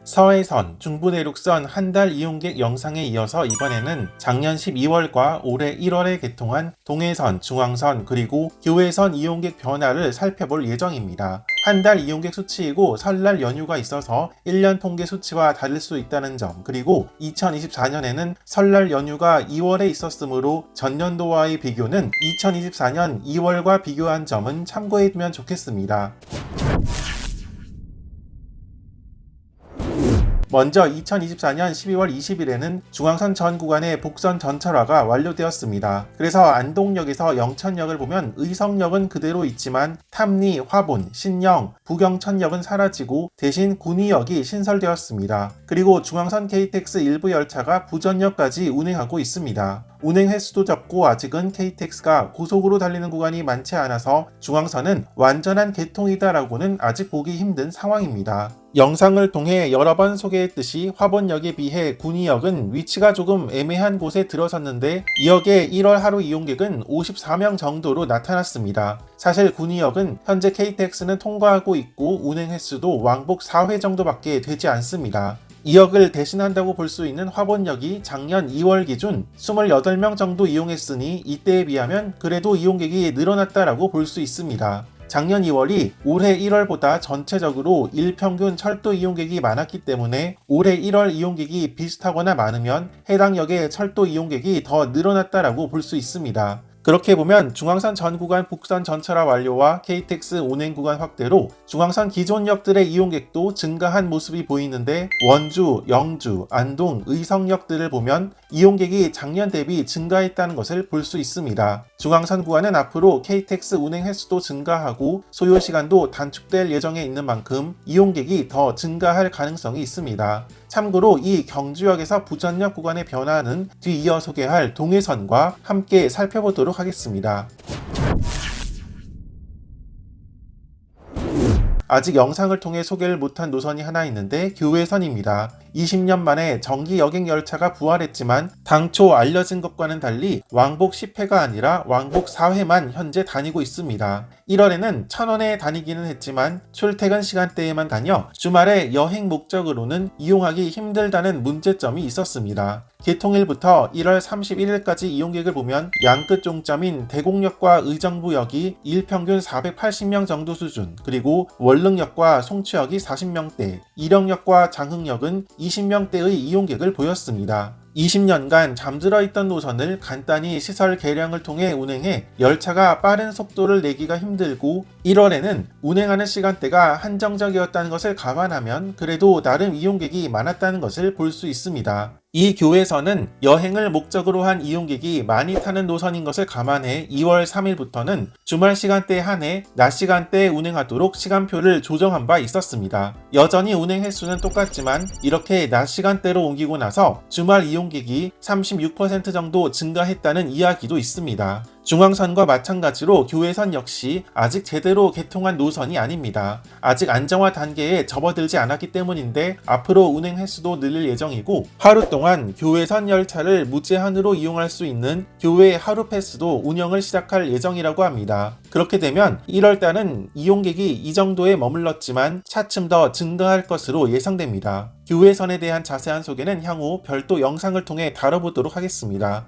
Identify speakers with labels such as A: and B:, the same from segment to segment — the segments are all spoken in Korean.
A: 서해선, 중부내륙선 한 달 이용객 영상에 이어서 이번에는 작년 12월과 올해 1월에 개통한 동해선, 중앙선 그리고 교외선 이용객 변화를 살펴볼 예정입니다. 한 달 이용객 수치이고 설날 연휴가 있어서 1년 통계 수치와 다를 수 있다는 점, 그리고 2024년에는 설날 연휴가 2월에 있었으므로 전년도와의 비교는 2024년 2월과 비교한 점은 참고해두면 좋겠습니다. 먼저 2024년 12월 20일에는 중앙선 전 구간의 복선 전철화가 완료되었습니다. 그래서 안동역에서 영천역을 보면 의성역은 그대로 있지만 탐리, 화본, 신영, 부경천역은 사라지고 대신 군위역이 신설되었습니다. 그리고 중앙선 KTX 일부 열차가 부전역까지 운행하고 있습니다. 운행 횟수도 적고 아직은 KTX가 고속으로 달리는 구간이 많지 않아서 중앙선은 완전한 개통이다라고는 아직 보기 힘든 상황입니다. 영상을 통해 여러 번 소개했듯이 화본역에 비해 군위역은 위치가 조금 애매한 곳에 들어섰는데 이 역의 1월 하루 이용객은 54명 정도로 나타났습니다. 사실 군위역은 현재 KTX는 통과하고 있고 운행 횟수도 왕복 4회 정도밖에 되지 않습니다. 이 역을 대신한다고 볼 수 있는 화본역이 작년 2월 기준 28명 정도 이용했으니 이때에 비하면 그래도 이용객이 늘어났다라고 볼 수 있습니다. 작년 2월이 올해 1월보다 전체적으로 일평균 철도 이용객이 많았기 때문에 올해 1월 이용객이 비슷하거나 많으면 해당 역의 철도 이용객이 더 늘어났다라고 볼 수 있습니다. 그렇게 보면 중앙선 전 구간 복선 전철화 완료와 KTX 운행 구간 확대로 중앙선 기존 역들의 이용객도 증가한 모습이 보이는데 원주, 영주, 안동, 의성역들을 보면 이용객이 작년 대비 증가했다는 것을 볼 수 있습니다. 중앙선 구간은 앞으로 KTX 운행 횟수도 증가하고 소요시간도 단축될 예정에 있는 만큼 이용객이 더 증가할 가능성이 있습니다. 참고로 이 경주역에서 부전역 구간의 변화는 뒤이어 소개할 동해선과 함께 살펴보도록 하겠습니다. 아직 영상을 통해 소개를 못한 노선이 하나 있는데 교외선입니다. 20년 만에 정기 여객 열차가 부활했지만 당초 알려진 것과는 달리 왕복 10회가 아니라 왕복 4회만 현재 다니고 있습니다. 1월에는 1000원에 다니기는 했지만 출퇴근 시간대에만 다녀 주말에 여행 목적으로는 이용하기 힘들다는 문제점이 있었습니다. 개통일부터 1월 31일까지 이용객을 보면 양끝 종점인 대곡역과 의정부역이 일평균 480명 정도 수준, 그리고 월릉역과 송추역이 40명대, 이령역과 장흥역은 20명대의 이용객을 보였습니다. 20년간 잠들어 있던 노선을 간단히 시설 개량을 통해 운행해 열차가 빠른 속도를 내기가 힘들고 1월에는 운행하는 시간대가 한정적이었다는 것을 감안하면 그래도 나름 이용객이 많았다는 것을 볼 수 있습니다. 이 교외선은 여행을 목적으로 한 이용객이 많이 타는 노선인 것을 감안해 2월 3일부터는 주말 시간대에 한해 낮 시간대에 운행하도록 시간표를 조정한 바 있었습니다. 여전히 운행 횟수는 똑같지만 이렇게 낮 시간대로 옮기고 나서 주말 이용객이 36% 정도 증가했다는 이야기도 있습니다. 중앙선과 마찬가지로 교외선 역시 아직 제대로 개통한 노선이 아닙니다. 아직 안정화 단계에 접어들지 않았기 때문인데 앞으로 운행 횟수도 늘릴 예정이고 하루 동안 교외선 열차를 무제한으로 이용할 수 있는 교외 하루 패스도 운영을 시작할 예정이라고 합니다. 그렇게 되면 1월달은 이용객이 이 정도에 머물렀지만 차츰 더 증가할 것으로 예상됩니다. 교외선에 대한 자세한 소개는 향후 별도 영상을 통해 다뤄보도록 하겠습니다.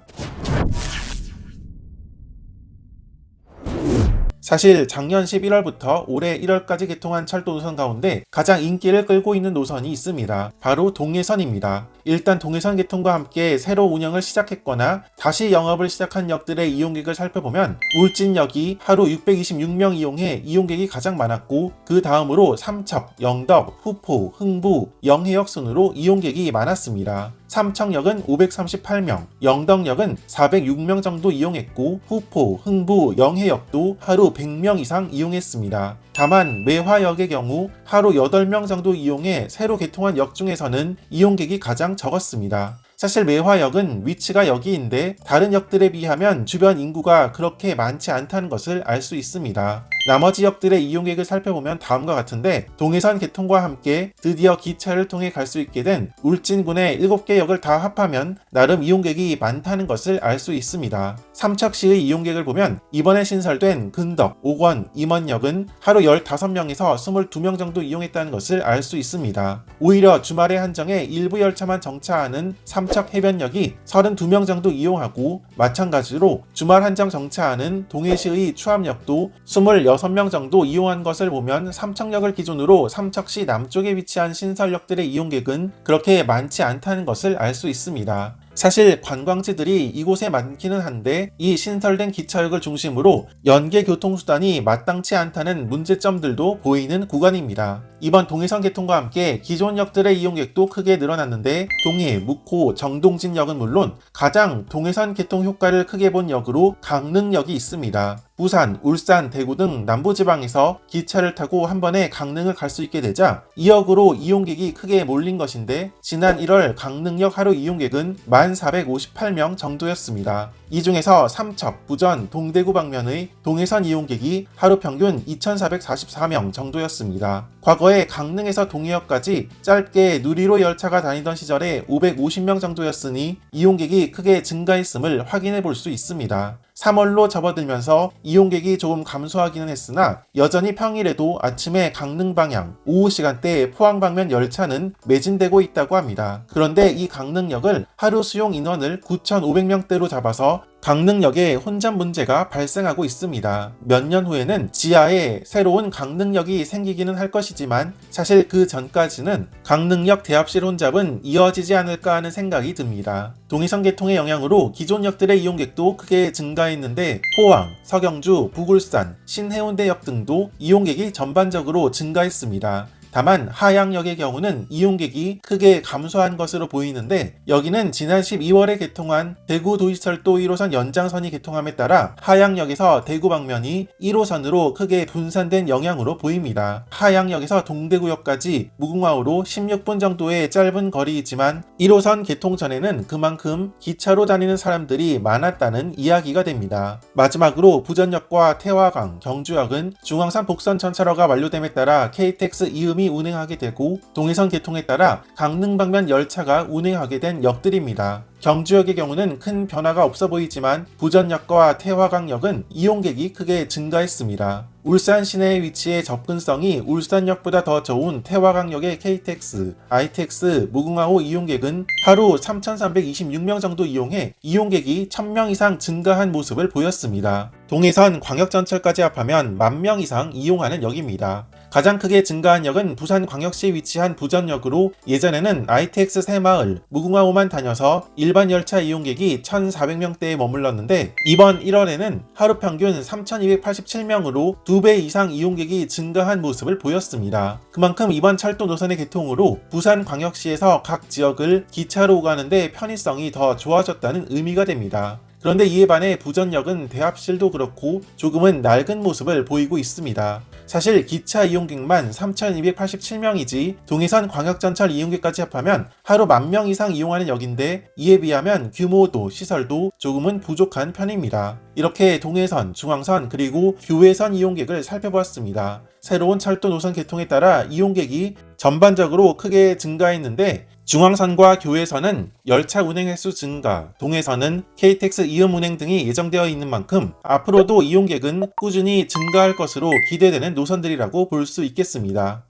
A: 사실 작년 11월부터 올해 1월까지 개통한 철도 노선 가운데 가장 인기를 끌고 있는 노선이 있습니다. 바로 동해선입니다. 일단 동해선 개통과 함께 새로 운영을 시작했거나 다시 영업을 시작한 역들의 이용객을 살펴보면 울진역이 하루 626명 이용해 이용객이 가장 많았고 그 다음으로 삼척, 영덕, 후포, 흥부, 영해역 순으로 이용객이 많았습니다. 삼척역은 538명, 영덕역은 406명 정도 이용했고 후포, 흥부, 영해역도 하루 100명 이상 이용했습니다. 다만 매화역의 경우 하루 8명 정도 이용해 새로 개통한 역 중에서는 이용객이 가장 적었습니다. 사실 매화역은 위치가 여기인데 다른 역들에 비하면 주변 인구가 그렇게 많지 않다는 것을 알 수 있습니다. 나머지 역들의 이용객을 살펴보면 다음과 같은데, 동해선 개통과 함께 드디어 기차를 통해 갈 수 있게 된 울진군의 7개 역을 다 합하면 나름 이용객이 많다는 것을 알 수 있습니다. 삼척시의 이용객을 보면 이번에 신설된 근덕, 옥원, 임원역은 하루 15명에서 22명 정도 이용했다는 것을 알 수 있습니다. 오히려 주말에 한정해 일부 열차만 정차하는 삼척 해변역이 32명 정도 이용하고, 마찬가지로 주말 한정 정차하는 동해시의 추암역도 26명 정도 이용한 것을 보면 삼척역을 기준으로 삼척시 남쪽에 위치한 신설역들의 이용객은 그렇게 많지 않다는 것을 알 수 있습니다. 사실 관광지들이 이곳에 많기는 한데 이 신설된 기차역을 중심으로 연계 교통수단이 마땅치 않다는 문제점들도 보이는 구간입니다. 이번 동해선 개통과 함께 기존 역들의 이용객도 크게 늘어났는데, 동해, 묵호, 정동진역은 물론 가장 동해선 개통 효과를 크게 본 역으로 강릉역이 있습니다. 부산, 울산, 대구 등 남부지방에서 기차를 타고 한 번에 강릉을 갈 수 있게 되자 이 역으로 이용객이 크게 몰린 것인데, 지난 1월 강릉역 하루 이용객은 1,458명 정도였습니다. 이 중에서 삼척, 부전, 동대구 방면의 동해선 이용객이 하루 평균 2,444명 정도였습니다. 과거에 강릉에서 동해역까지 짧게 누리로 열차가 다니던 시절에 550명 정도였으니 이용객이 크게 증가했음을 확인해 볼 수 있습니다. 3월로 접어들면서 이용객이 조금 감소하기는 했으나 여전히 평일에도 아침에 강릉 방향, 오후 시간대에 포항 방면 열차는 매진되고 있다고 합니다. 그런데 이 강릉역을 하루 수용 인원을 9,500명대로 잡아서 강릉역에 혼잡 문제가 발생하고 있습니다. 몇 년 후에는 지하에 새로운 강릉역이 생기기는 할 것이지만 사실 그 전까지는 강릉역 대합실 혼잡은 이어지지 않을까 하는 생각이 듭니다. 동해선 개통의 영향으로 기존 역들의 이용객도 크게 증가했는데, 포항, 서경주, 부굴산, 신해운대역 등도 이용객이 전반적으로 증가했습니다. 다만 하양역의 경우는 이용객이 크게 감소한 것으로 보이는데, 여기는 지난 12월에 개통한 대구 도시철도 1호선 연장선이 개통함에 따라 하양역에서 대구 방면이 1호선으로 크게 분산된 영향으로 보입니다. 하양역에서 동대구역까지 무궁화호로 16분 정도의 짧은 거리이지만 1호선 개통 전에는 그만큼 기차로 다니는 사람들이 많았다는 이야기가 됩니다. 마지막으로 부전역과 태화강, 경주역은 중앙선 복선 전차로가 완료됨에 따라 KTX 이음이 운행하게 되고, 동해선 개통에 따라 강릉 방면 열차가 운행하게 된 역들입니다. 경주역의 경우는 큰 변화가 없어 보이지만 부전역과 태화강역은 이용객이 크게 증가했습니다. 울산 시내의 위치에 접근성이 울산역보다 더 좋은 태화강역의 KTX, ITX, 무궁화호 이용객은 하루 3,326명 정도 이용해 이용객이 1,000명 이상 증가한 모습을 보였습니다. 동해선 광역전철까지 합하면 10,000명 이상 이용하는 역입니다. 가장 크게 증가한 역은 부산광역시에 위치한 부전역으로, 예전에는 ITX 새마을, 무궁화호만 다녀서 일반 열차 이용객이 1,400명대에 머물렀는데 이번 1월에는 하루 평균 3,287명으로 2배 이상 이용객이 증가한 모습을 보였습니다. 그만큼 이번 철도 노선의 개통으로 부산광역시에서 각 지역을 기차로 오가는데 편의성이 더 좋아졌다는 의미가 됩니다. 그런데 이에 반해 부전역은 대합실도 그렇고 조금은 낡은 모습을 보이고 있습니다. 사실 기차 이용객만 3,287명이지 동해선 광역전철 이용객까지 합하면 하루 10,000명 이상 이용하는 역인데, 이에 비하면 규모도 시설도 조금은 부족한 편입니다. 이렇게 동해선, 중앙선 그리고 교외선 이용객을 살펴보았습니다. 새로운 철도 노선 개통에 따라 이용객이 전반적으로 크게 증가했는데, 중앙선과 교외선은 열차 운행 횟수 증가, 동해선은 KTX 이음 운행 등이 예정되어 있는 만큼 앞으로도 이용객은 꾸준히 증가할 것으로 기대되는 노선들이라고 볼 수 있겠습니다.